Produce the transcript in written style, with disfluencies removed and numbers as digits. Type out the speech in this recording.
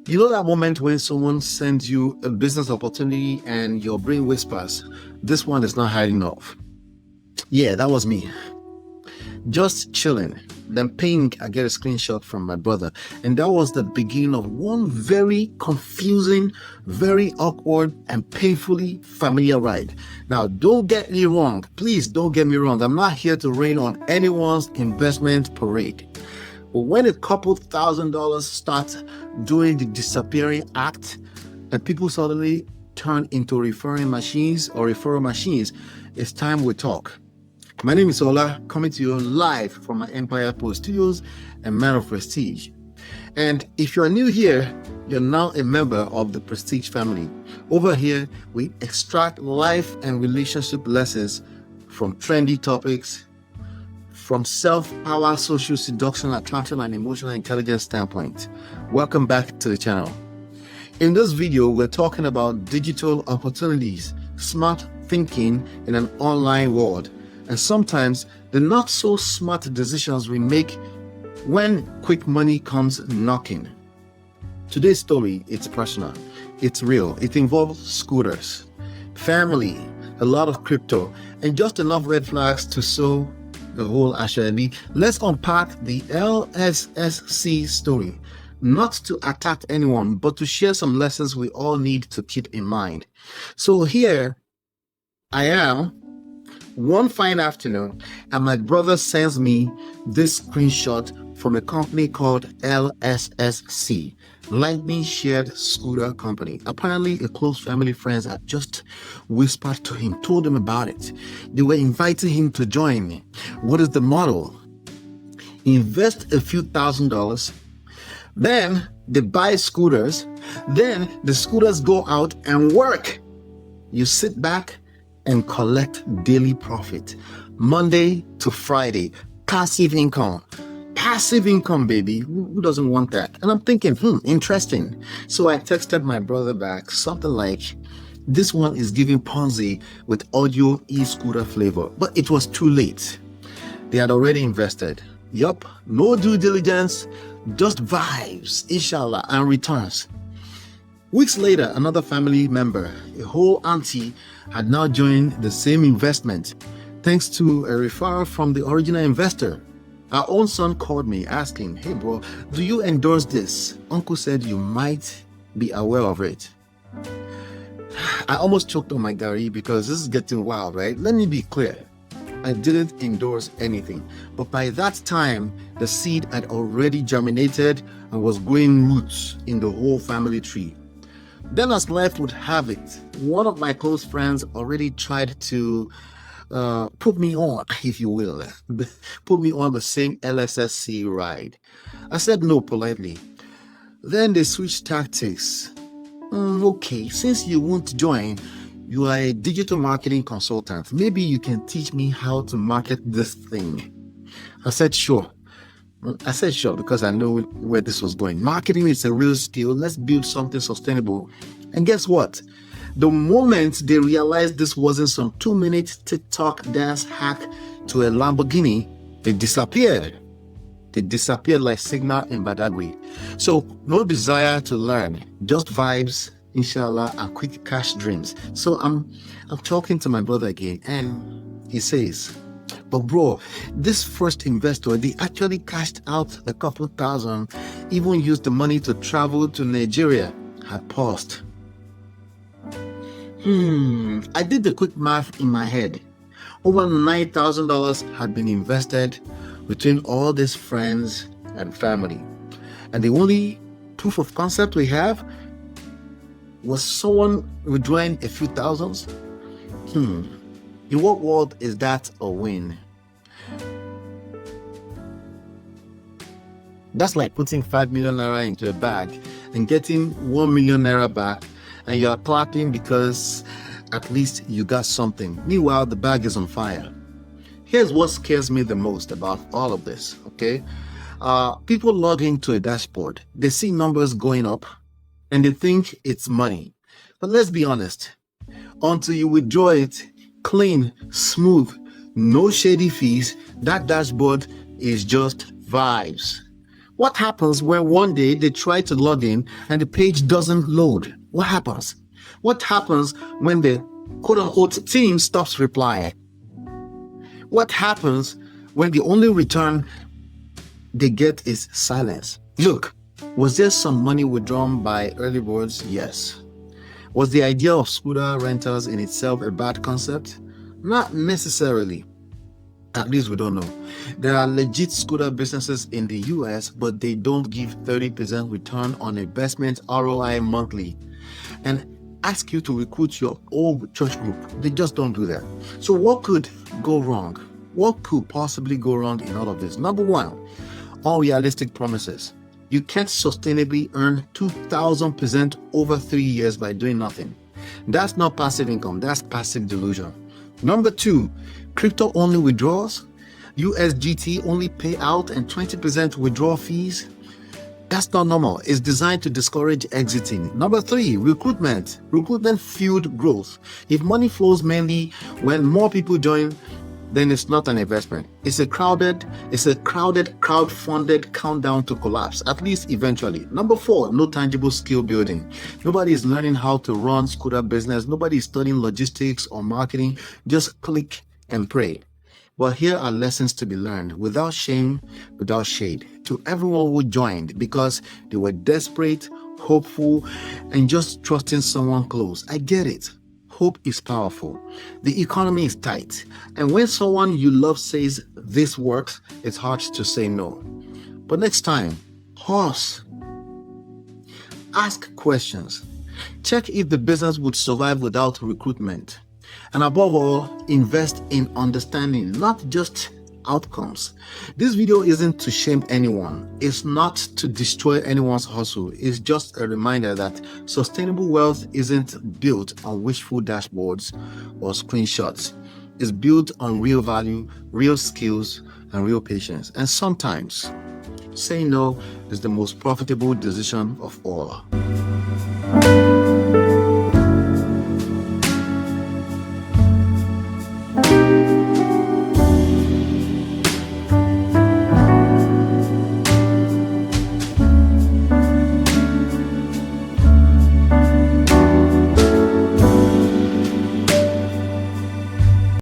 You know that moment when someone sends you a business opportunity and your brain whispers, this one is not high enough. Yeah, that was me. Just chilling. Then ping, I get a screenshot from my brother. And that was the beginning of one very confusing, very awkward, and painfully familiar ride. Now, don't get me wrong. Please don't get me wrong. I'm not here to rain on anyone's investment parade. But when a couple $1,000 start doing the disappearing act and people suddenly turn into referral machines, it's time we talk. My name is Ola, coming to you live from my Empire Post Studios and Man of Prestige. And if you're new here, you're now a member of the Prestige family. Over here, we extract life and relationship lessons from trendy topics, from self-power, social seduction, attraction, and emotional intelligence standpoint. Welcome back to the channel. In this video, we're talking about digital opportunities, smart thinking in an online world, and sometimes the not so smart decisions we make when quick money comes knocking. Today's story, it's personal, it's real, it involves scooters, family, a lot of crypto, and just enough red flags to sow the whole Ashadi. Let's unpack the LSSC story, not to attack anyone, but to share some lessons we all need to keep in mind. So here I am, one fine afternoon, and my brother sends me this screenshot from a company called LSSC, Lightning Shared Scooter Company. Apparently, a close family friend had just whispered to him, told him about it. They were inviting him to join me. What is the model? Invest a few $1,000s, then they buy scooters, then the scooters go out and work. You sit back and collect daily profit, Monday to Friday, passive income. Passive income, baby. Who doesn't want that? And I'm thinking, interesting. So I texted my brother back something like, this one is giving Ponzi with audio e-scooter flavor. But it was too late. They had already invested. Yup, no due diligence, just vibes, inshallah, and returns. Weeks later, another family member, a whole auntie, had now joined the same investment thanks to a referral from the original investor. Our own son called me asking, hey bro, do you endorse this? Uncle said you might be aware of it. I almost choked on my gari because this is getting wild, right? Let me be clear. I didn't endorse anything, but by that time, the seed had already germinated and was growing roots in the whole family tree. Then as life would have it, one of my close friends already tried to put me on, if you will, put me on the same LSSC ride. I said no politely. Then they switched tactics. Okay, since you won't join, you are a digital marketing consultant. Maybe you can teach me how to market this thing. I said sure because I know where this was going. Marketing is a real skill. Let's build something sustainable. And guess what? The moment they realized this wasn't some 2-minute TikTok dance hack to a Lamborghini, they disappeared. They disappeared like signal in Badagry. So no desire to learn, just vibes, inshallah, and quick cash dreams. So I'm talking to my brother again, and he says, but bro, this first investor, they actually cashed out a couple thousand, even used the money to travel to Nigeria. I paused. I did the quick math in my head. Over $9,000 had been invested between all these friends and family. And the only proof of concept we have was someone withdrawing a few thousands. In what world is that a win? That's like putting 5 million naira into a bag and getting 1 million naira back, and you're clapping because at least you got something. Meanwhile, the bag is on fire. Here's what scares me the most about all of this, okay? People log into a dashboard. They see numbers going up and they think it's money. But let's be honest, until you withdraw it, clean, smooth, no shady fees, that dashboard is just vibes. What happens when one day they try to log in and the page doesn't load? What happens? What happens when the quote-unquote team stops replying? What happens when the only return they get is silence? Look, was there some money withdrawn by early birds? Yes. Was the idea of scooter rentals in itself a bad concept? Not necessarily. At least we don't know. There are legit scooter businesses in the US, but they don't give 30% return on investment ROI monthly and ask you to recruit your old church group. They just don't do that. So what could go wrong? What could possibly go wrong in all of this? Number one, unrealistic promises. You can't sustainably earn 2,000% over 3 years by doing nothing. That's not passive income, that's passive delusion. Number two, crypto only withdrawals, USGT only payout and 20% withdrawal fees. That's not normal. It's designed to discourage exiting. Number three, recruitment. Recruitment fueled growth. If money flows mainly when more people join, then it's not an investment. It's a crowded, crowd-funded countdown to collapse, at least eventually. Number four, no tangible skill building. Nobody is learning how to run scooter business. Nobody is studying logistics or marketing. Just click and pray. But here are lessons to be learned without shame, without shade, to everyone who joined because they were desperate, hopeful, and just trusting someone close. I get it. Hope is powerful. The economy is tight. And when someone you love says this works, it's hard to say no. But next time, pause. Ask questions. Check if the business would survive without recruitment. And above all, invest in understanding, not just outcomes. This video isn't to shame anyone. It's not to destroy anyone's hustle. It's just a reminder that sustainable wealth isn't built on wishful dashboards or screenshots. It's built on real value, real skills, and real patience. And sometimes saying no is the most profitable decision of all.